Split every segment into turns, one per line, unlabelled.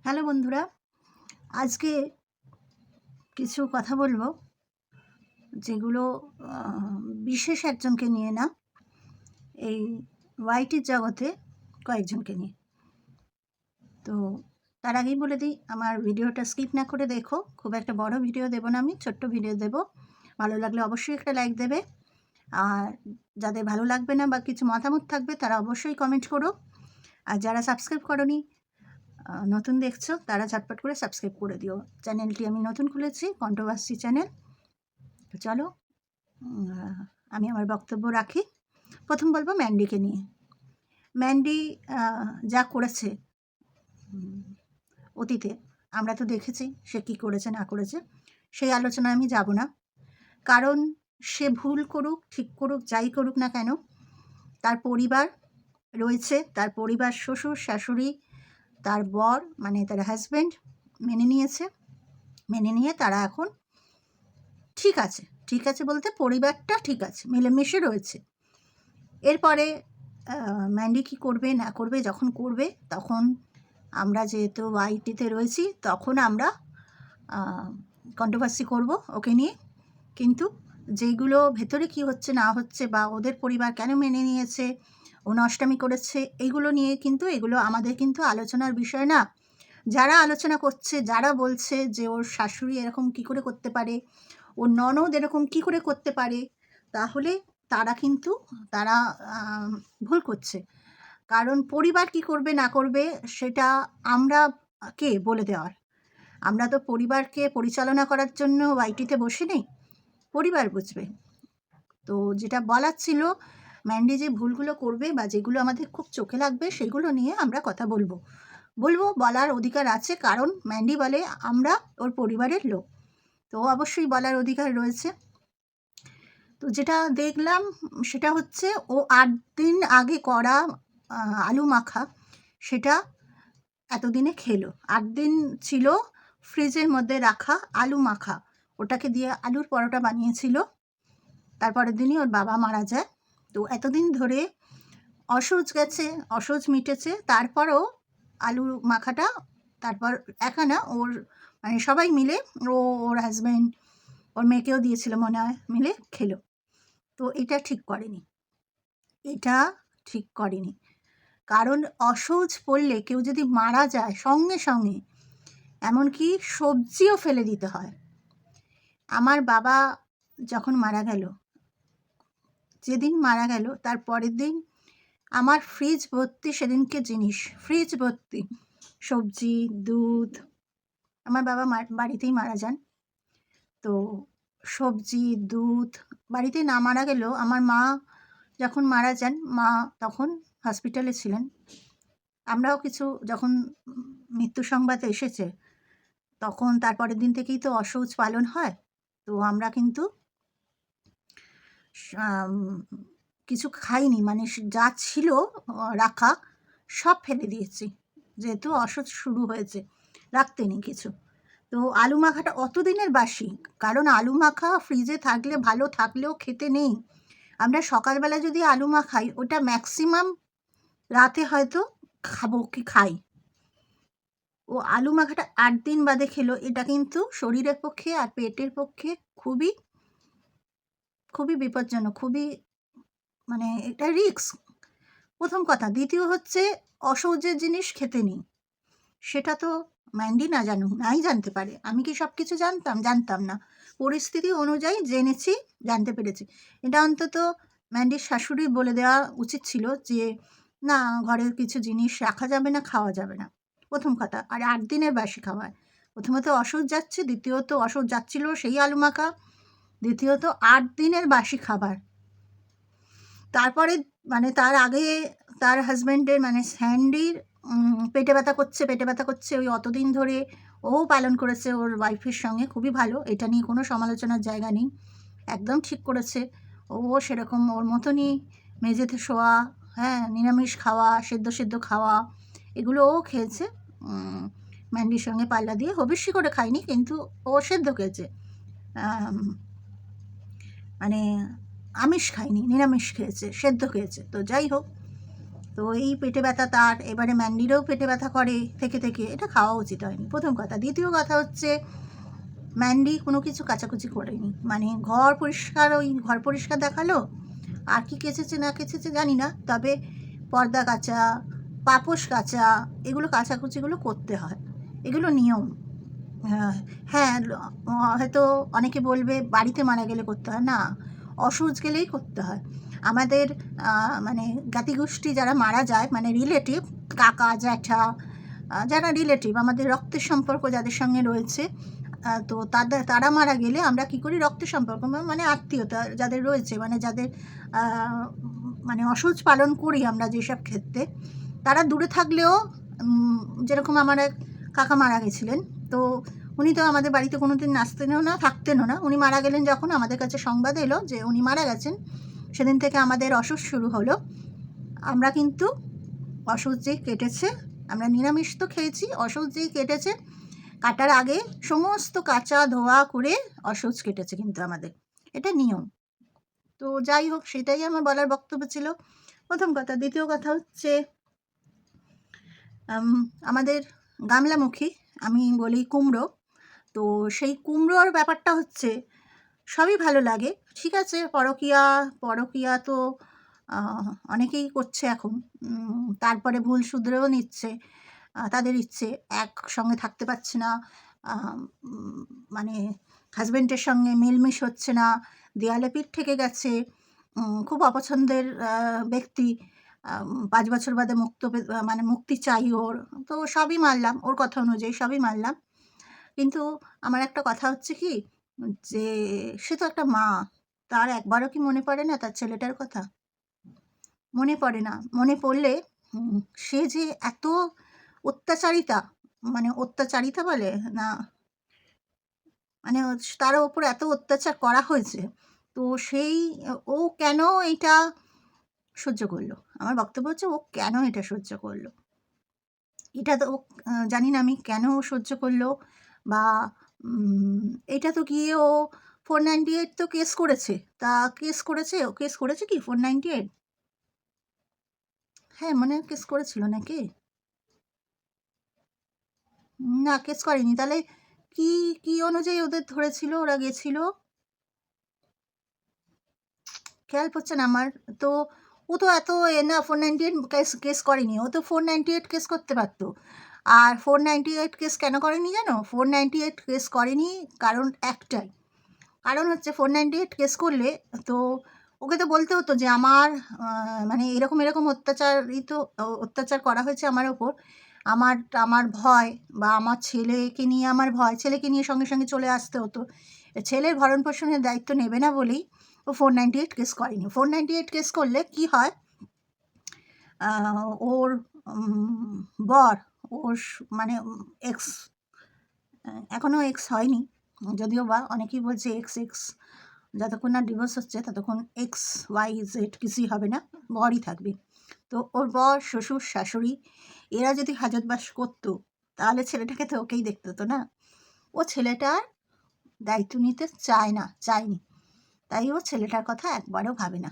Hello বন্ধুরা, আজকে কিছু কথা বলবো যেগুলো বিশেষ একজনকে নিয়ে না, এই ওয়াইটির জগতে কয়েকজনকে নিয়ে। তো তার আগেই বলে দিই, আমার ভিডিওটা স্কিপ না করে দেখো। খুব একটা বড় ভিডিও দেবো না, আমি ছোট্ট ভিডিও দেব। ভালো লাগলে অবশ্যই একটা লাইক দেবে, আর যাদের ভালো লাগবে না বা কিছু মতামত থাকবে তারা অবশ্যই কমেন্ট করো। আর যারা সাবস্ক্রাইব করোনি, নতুন দেখছো, তারা ঝটপট করে সাবস্ক্রাইব করে দিও। চ্যানেলটি আমি নতুন খুলেছি, কন্ট্রোভার্সি চ্যানেল। তো চলো আমি আমার বক্তব্য রাখি। প্রথম বলবো ম্যান্ডিকে নিয়ে। ম্যান্ডি যা করেছে অতীতে, আমরা তো দেখেছি সে কী করেছে না করেছে, সেই আলোচনায় আমি যাব না। কারণ সে ভুল করুক, ঠিক করুক, যাই করুক না কেন, তার পরিবার রয়েছে, তার পরিবার শ্বশুর শাশুড়ি, তার বর মানে তার হাজব্যান্ড মেনে নিয়েছে। মেনে নিয়ে তারা এখন ঠিক আছে। ঠিক আছে বলতে পরিবারটা ঠিক আছে, মিলেমিশে রয়েছে। এরপরে ম্যান্ডি কী করবে না করবে, যখন করবে তখন আমরা যেহেতু ওয়াইটিতে রয়েছি, তখন আমরা কন্ট্রোভার্সি করব ওকে নিয়ে। কিন্তু যেইগুলো ভেতরে কি হচ্ছে না হচ্ছে, বা ওদের পরিবার কেন মেনে নিয়েছে, ও নষ্টামি করেছে, এইগুলো নিয়ে কিন্তু এগুলো আমাদের কিন্তু আলোচনার বিষয় না। যারা আলোচনা করছে, যারা বলছে যে ওর শাশুড়ি এরকম কী করে করতে পারে, ওর ননদ এরকম কী করে করতে পারে, তাহলে তারা ভুল করছে। কারণ পরিবার কি করবে না করবে সেটা আমরা কে বলে দেওয়ার? আমরা তো পরিবারকে পরিচালনা করার জন্য ওয়াইটিতে বসে নেই, পরিবার বুঝবে। তো যেটা বলার ছিল, ম্যান্ডি যে ভুলগুলো করবে বা যেগুলো আমাদের খুব চোখে লাগবে, সেগুলো নিয়ে আমরা কথা বলবো। বলার অধিকার আছে, কারণ ম্যান্ডি বলে আমরা ওর পরিবারের লোক, তো অবশ্যই বলার অধিকার রয়েছে। তো যেটা দেখলাম সেটা হচ্ছে, ও 8 দিন আগে করা আলু মাখা, সেটা এতদিনে খেলো। 8 দিন ছিল ফ্রিজের মধ্যে রাখা আলু মাখা, ওটাকে দিয়ে আলুর পরোটা বানিয়েছিল। তারপরের দিনই ওর বাবা মারা যায়। তো এতদিন ধরে অসহ্য গেছে, অসহ্য মিটেছে, তারপরও আলু মাখাটা, তারপর একা না, ওর মানে সবাই মিলে, ওর হাজব্যান্ড, ওর মেয়েকেও দিয়েছিল মনে হয়, মিলে খেলো। তো এটা ঠিক করেনি, এটা ঠিক করেনি। কারণ অসহ্য পড়লে কেউ যদি মারা যায় সঙ্গে সঙ্গে, এমনকি সবজিও ফেলে দিতে হয়। আমার বাবা যখন মারা গেল, যেদিন মারা গেল তার পরের দিন আমার ফ্রিজ ভর্তি, সেদিনকে জিনিস ফ্রিজ ভর্তি, সবজি, দুধ। আমার বাবা বাড়িতেই মারা যান। তো সবজি, দুধ বাড়িতে না মারা গেলেও, আমার মা যখন মারা যান, মা তখন হসপিটালে ছিলেন। আমরাও কিছু, যখন মৃত্যু সংবাদ এসেছে, তখন তারপরের দিন থেকেই তো অসহ্য পালন হয়। তো আমরা কিন্তু কিছু খাইনি, মানে যা ছিল রাখা সব ফেলে দিয়েছি, যেহেতু অসহ্য শুরু হয়েছে, রাখতে নেই কিছু। তো আলু মাখাটা অতদিনের বাসি, কারণ আলু মাখা ফ্রিজে থাকলে ভালো, থাকলেও খেতে নেই। আমরা সকালবেলা যদি আলু মাখাই, ওটা ম্যাক্সিমাম রাতে হয়তো খাই। ও আলু মাখাটা 8 দিন বাদে খেলো, এটা কিন্তু শরীরের পক্ষে আর পেটের পক্ষে খুবই খুবই বিপজ্জনক, খুবই, মানে এটা রিস্ক, প্রথম কথা। দ্বিতীয় হচ্ছে, অসহ্যের জিনিস খেতে নেই, সেটা তো ম্যান্ডি না জানুক, নাই জানতে পারে। আমি কি সব কিছু জানতাম না, পরিস্থিতি অনুযায়ী জেনেছি, জানতে পেরেছি। এটা অন্তত ম্যান্ডির শাশুড়ি বলে দেওয়া উচিত ছিল যে না, ঘরের কিছু জিনিস রাখা যাবে না, খাওয়া যাবে না, প্রথম কথা। আর 8 দিনের বাসি খাওয়ায়, প্রথমত অসহ্য যাচ্ছে, দ্বিতীয়ত অসহ্য যাচ্ছিল সেই আলু মাখা, দ্বিতীয়ত 8 দিনের বাসি খাবার। তারপরে মানে তার আগে তার হাজব্যান্ডের মানে স্যান্ডির পেটে ব্যথা করছে, ওই অতদিন ধরে ও পালন করেছে ওর ওয়াইফের সঙ্গে, খুবই ভালো, এটা নিয়ে কোনো সমালোচনার জায়গা নেই, একদম ঠিক করেছে। ও সেরকম ওর মতনই মেঝেতে শোয়া, হ্যাঁ, নিরামিষ খাওয়া, সেদ্ধ খাওয়া, এগুলো ও খেয়েছে। ম্যান্ডির সঙ্গে পাল্লা দিয়ে হবিষ্যি করে খায়নি, কিন্তু ও সেদ্ধ খেয়েছে, মানে আমিষ খায়নি, নিরামিষ খেয়েছে, সেদ্ধ খেয়েছে। তো যাই হোক, তো এই পেটে ব্যথা তার, এবারে ম্যান্ডিরও পেটে ব্যথা করে থেকে থেকে, এটা খাওয়া উচিত হয়নি, প্রথম কথা। দ্বিতীয় কথা হচ্ছে ম্যান্ডি কোনো কিছু কাচাকুচি করেনি, মানে ঘর পরিষ্কার, ওই ঘর পরিষ্কার দেখালো, আর কি কেচেছে না কেচেছে জানি না, তবে পর্দা কাচা, পাপোশ কাচা, এগুলো কাচাকুচিগুলো করতে হয়, এগুলো নিয়ম। হ্যাঁ, হ্যাঁ, হয়তো অনেকে বলবে বাড়িতে মারা গেলে করতে হয় না, অসুচ গেলেই করতে হয়। আমাদের মানে জ্ঞাতিগোষ্ঠী যারা মারা যায়, মানে রিলেটিভ, কাকা জ্যাঠা, যারা রিলেটিভ, আমাদের রক্তের সম্পর্ক যাদের সঙ্গে রয়েছে, তো তারা মারা গেলে আমরা কী করি, রক্তের সম্পর্ক মানে আত্মীয়তা যাদের রয়েছে, মানে যাদের মানে অসুচ পালন করি আমরা যেসব ক্ষেত্রে, তারা দূরে থাকলেও, যেরকম আমার এক কাকা মারা গেছিলেন, তো উনি তো আমাদের বাড়িতে কোনো দিন আসতেনও না, থাকতেনও না। উনি মারা গেলেন যখন আমাদের কাছে সংবাদ এলো যে উনি মারা গেছেন, সেদিন থেকে আমাদের অসুচ শুরু হলো। আমরা কিন্তু অসুচ যেই কেটেছে, আমরা নিরামিষ তো খেয়েছি, অসুচ যেই কেটেছে, কাটার আগে সমস্ত কাচা ধোয়া করে অসুচ কেটেছে কিন্তু আমাদের, এটা নিয়ম। তো যাই হোক, সেটাই আমার বলার বক্তব্য ছিল, প্রথম কথা। দ্বিতীয় কথা হচ্ছে আমাদের গামলামুখী, আমি বলি কুমড়ো, তো সেই কুমড়োর ব্যাপারটা হচ্ছে সবই ভালো লাগে, ঠিক আছে, পরকীয়া পরকীয়া তো অনেকেই করছে এখন, তারপরে ভুল শুধরেও নিচ্ছে, তাদের ইচ্ছে, একসঙ্গে থাকতে পারছে না, মানে হাজব্যান্ডের সঙ্গে মিলমিশ হচ্ছে না, দেয়ালে পিঠ ঠেকে গেছে, খুব অপছন্দের ব্যক্তি, 5 বছর বাদে মানে মুক্তি চাই ওর, তো সবই মানলাম, ওর কথা অনুযায়ী সবই মানলাম। কিন্তু আমার একটা কথা হচ্ছে কি, যে সে তো একটা মা, তার একবারও কি মনে পড়ে না তার ছেলেটার কথা? মনে পড়ে না। মনে পড়লে সে যে এত অত্যাচারিতা, মানে অত্যাচারিতা বলে না, মানে তার ওপর এত অত্যাচার করা হয়েছে, তো সেই ও কেন এটা সহ্য করলো? আমার বক্তব্য হচ্ছে ও কেন এটা সহ্য করলো? এটা তো ও, জানি না আমি কেন ও সহ্য করলো, বা এটা তো গিয়ে ও 498 তো কেস করেছে। তা ও কেস করেছে কি 498? হ্যাঁ, মনে হয় কেস করেছিল নাকি? না, কেস করেনি। তাহলে কি অনুযায়ী ওদের ধরেছিল, ওরা গেছিল? খেয়াল পড়ছে না আমার। তো ও তো এত না 498 কেস করেনি। ও তো 498 কেস করতে পারত। আর 498 কেস কেন করেনি জানো? 498 কেস করেনি কারণ একটাই। কারণ হচ্ছে 498 কেস করলে তো ওকে তো বলতে হতো যে আমার মানে এরকম অত্যাচার করা হয়েছে আমার ওপর। আমার আমার ভয়, বা আমার ছেলেকে নিয়ে আমার ভয়, ছেলেকে নিয়ে সঙ্গে সঙ্গে চলে আসতে হতো। ছেলের ভরণ-পোষণের দায়িত্ব নেবে না বলেই ও 498 কেস করেনি। 498 কেস করলে কি হয়, ওর বর, ওর মানে এক্স, এখনও এক্স হয়নি, যদিও বা অনেকেই বলছে এক্স, যতক্ষণ না ডিভোর্স হচ্ছে ততক্ষণ এক্স ওয়াই জেড কিছুই হবে না, বরই থাকবে। তো ওর বর, শ্বশুর, শাশুড়ি, এরা যদি হাজতবাস করতো, তাহলে ছেলেটাকে তো ওকেই দেখতে হতো না। ও ছেলেটার দায়িত্ব নিতে চায়নি, তাই ও ছেলেটার কথা একবারও ভাবে না।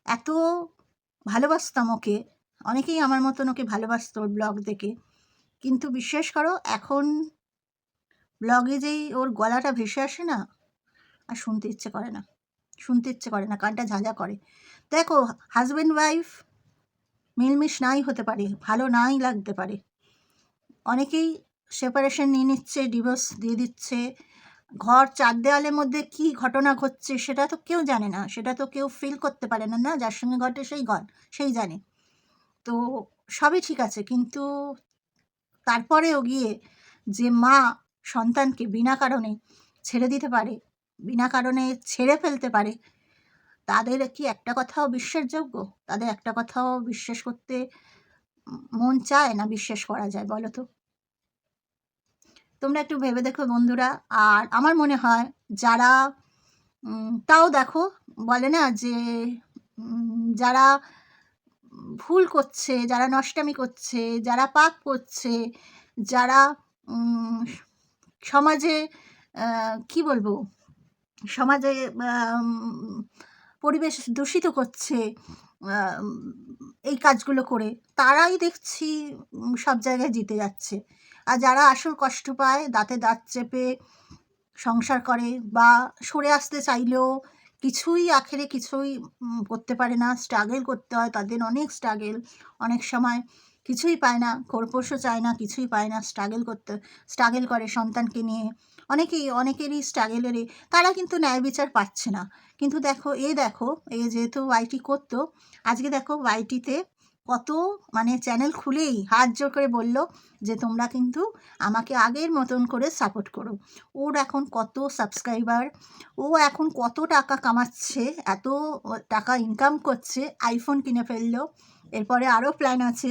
এত ভালোবাসতাম ওকে, অনেকেই আমার মতন ওকে ভালোবাসত ওর ব্লগ দেখে, কিন্তু বিশ্বাস করো এখন ব্লগে যেই ওর গলাটা ভেসে আসে না, আর শুনতে ইচ্ছে করে না, কানটা ঝাঁঝা করে। দেখো, হাজব্যান্ড ওয়াইফ মিলমিশ নাই হতে পারে, ভালো নাই লাগতে পারে, অনেকেই সেপারেশন নিয়ে নিচ্ছে, ডিভোর্স দিয়ে দিচ্ছে, ঘর 4 দেওয়ালের মধ্যে কী ঘটনা ঘটছে সেটা তো কেউ জানে না, সেটা তো কেউ ফিল করতে পারে না, যার সঙ্গে ঘটে সেই জানে। তো সবই ঠিক আছে, কিন্তু তারপরেও গিয়ে যে মা সন্তানকে বিনা কারণে ছেড়ে দিতে পারে, বিনা কারণে ছেড়ে ফেলতে পারে, তাদের কি একটা কথাও বিশ্বাসযোগ্য? তাদের একটা কথাও বিশ্বাস করতে মন চায় না, বিশ্বাস করা যায় বলো তো? তোমরা একটু ভেবে দেখো বন্ধুরা। আর আমার মনে হয় যারা তাও দেখো, বলে না যে যারা ভুল করছে, যারা নষ্টামি করছে, যারা পাপ করছে, যারা সমাজে কি বলবো, সমাজে পরিবেশ দূষিত করছে, উম, এই কাজগুলো করে তারাই দেখছি সব জায়গায় জিতে যাচ্ছে। আর যারা আসল কষ্ট পায়, দাঁতে দাঁত চেপে সংসার করে বা সরে আসতে চাইলেও কিছুই আখেরে কিছুই করতে পারে না, স্ট্রাগল করতে হয় তাদের, অনেক স্ট্রাগল, অনেক সময় কিছুই পায় না, খোরপোশও চায় না, কিছুই পায় না, স্ট্রাগল করে সন্তানকে নিয়ে। অনেকেরই স্ট্রাগলেরই তারা কিন্তু ন্যায় বিচার পাচ্ছে না। কিন্তু দেখো এ যেহেতু ওয়াইটি করতো, আজকে দেখো ওয়াইটিতে কত মানে চ্যানেল খুলেই হাত জোর করে বলল যে তোমরা কিন্তু আমাকে আগের মতন করে সাপোর্ট করো। ওর এখন কত সাবস্ক্রাইবার, ও এখন কত টাকা কামাচ্ছে, এত টাকা ইনকাম করছে, আইফোন কিনে ফেললো, এরপরে আরও প্ল্যান আছে,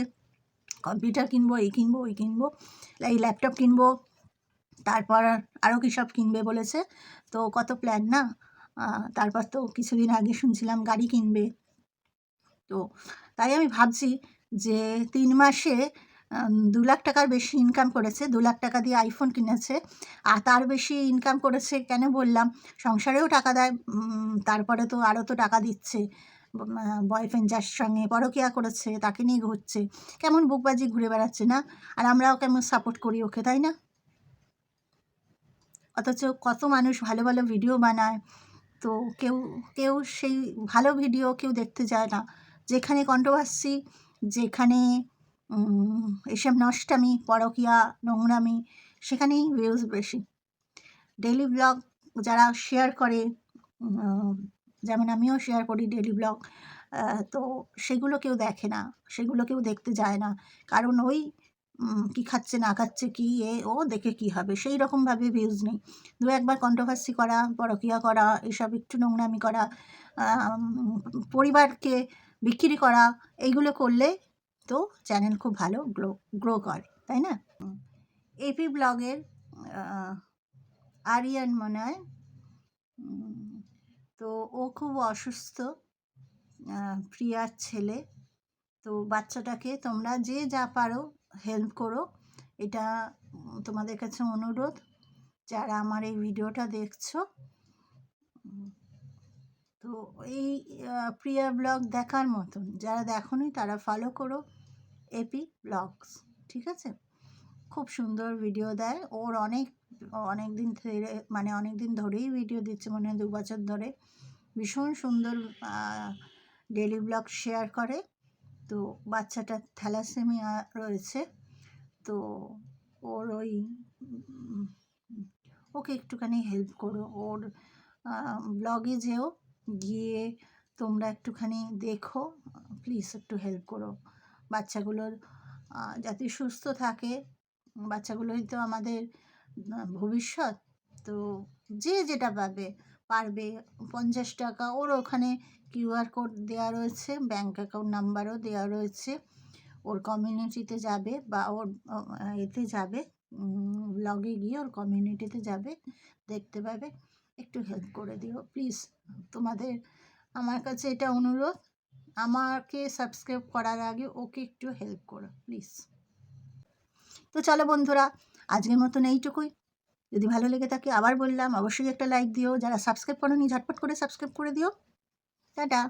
কম্পিউটার কিনবো, এই কিনবো, ওই কিনবো, এই ল্যাপটপ কিনবো, তারপর আরও কী সব কিনবে বলেছে। তো কত প্ল্যান না। তারপর তো কিছুদিন আগে শুনছিলাম গাড়ি কিনবে। তো তাই আমি ভাবছি যে 3 মাসে 2 লাখ টাকার বেশি ইনকাম করেছে, 2 লাখ টাকা দিয়ে আইফোন কিনেছে। আর তার বেশি ইনকাম করেছে কেন বললাম, সংসারেও টাকা দেয়, তারপরে তো আরও তো টাকা দিচ্ছে। বয়ফ্রেন্ড যার সঙ্গে পরকীয়া করেছে তাকে নিয়ে ঘুরছে, কেমন বুকবাজি ঘুরে বেড়াচ্ছে না? আর আমরাও কেমন সাপোর্ট করি ওকে, তাই না? অথচ কত মানুষ ভালো ভালো ভিডিও বানায়, তো কেউ কেউ সেই ভালো ভিডিও কেউ দেখতে যায় না। যেখানে কন্ট্রোভার্সি, যেখানে এসব নষ্টামি, পরকীয়া, নোংরামি, সেখানেই ভিউজ বেশি। ডেইলি ব্লগ যারা শেয়ার করে, যেমন আমিও শেয়ার করি ডেইলি ব্লগ, তো সেগুলো কেউ দেখে না, সেগুলো কেউ দেখতে যায় না। কারণ ওই কী খাচ্ছে না খাচ্ছে, কী ও দেখে কী হবে, সেই রকমভাবে ভিউজ নেই। একবার কন্ট্রোভার্সি করা, পরকীয়া করা, এসব একটু নোংরামি করা, পরিবারকে বিক্রি করা, এইগুলো করলে তো চ্যানেল খুব ভালো গ্রো করে, তাই না? এপি ব্লগের আরিয়ান মনে হয়, তো ও খুব অসুস্থ, প্রিয়ার ছেলে। তো বাচ্চাটাকে তোমরা যে যা পারো হেল্প করো, এটা তোমাদের কাছে অনুরোধ, যারা আমার এই ভিডিওটা দেখছো। তো এই প্রিয়া ব্লগ দেখার মতন, যারা দেখোনি তারা ফলো করো এপি ব্লগস, ঠিক আছে? খুব সুন্দর ভিডিও দেয়। ওর অনেক দিন ধরে, মানে অনেক দিন ধরেই ভিডিও দিচ্ছে, মনে হয় 2 বছর ধরে। ভীষণ সুন্দর ডেইলি ব্লগ শেয়ার করে। তো বাচ্চাটার থ্যালাসেমিয়া রয়েছে, তো ওর ওকে একটুখানি হেল্প করো, ওর ব্লগে যেও, গিয়ে তোমরা একটুখানি দেখো, প্লিজ একটু হেল্প করো বাচ্চাগুলোর, যাতে সুস্থ থাকে। বাচ্চাগুলোই তো আমাদের ভবিষ্যৎ। তো যে যেটা পারবে 50 টাকা, ওর ওখানে কিউআর কোড দেওয়া রয়েছে, ব্যাঙ্ক অ্যাকাউন্ট নাম্বারও দেওয়া রয়েছে, ওর কমিউনিটিতে যাবে বা ওর এতে যাবে, ব্লগে গিয়ে ওর কমিউনিটিতে যাবে, দেখতে পাবে, একটু হেল্প করে দিও প্লিজ। তোমাদের আমার কাছে এটা অনুরোধ, আমাকে সাবস্ক্রাইব করার আগে ওকে একটু হেল্প করো প্লিজ। তো চলো বন্ধুরা, আজকের মতন এইটুকুই। যদি ভালো লেগে থাকে, আবার বললাম, অবশ্যই একটা লাইক দিও। যারা সাবস্ক্রাইব করোনি ঝটপট করে সাবস্ক্রাইব করে দিও। টাটা।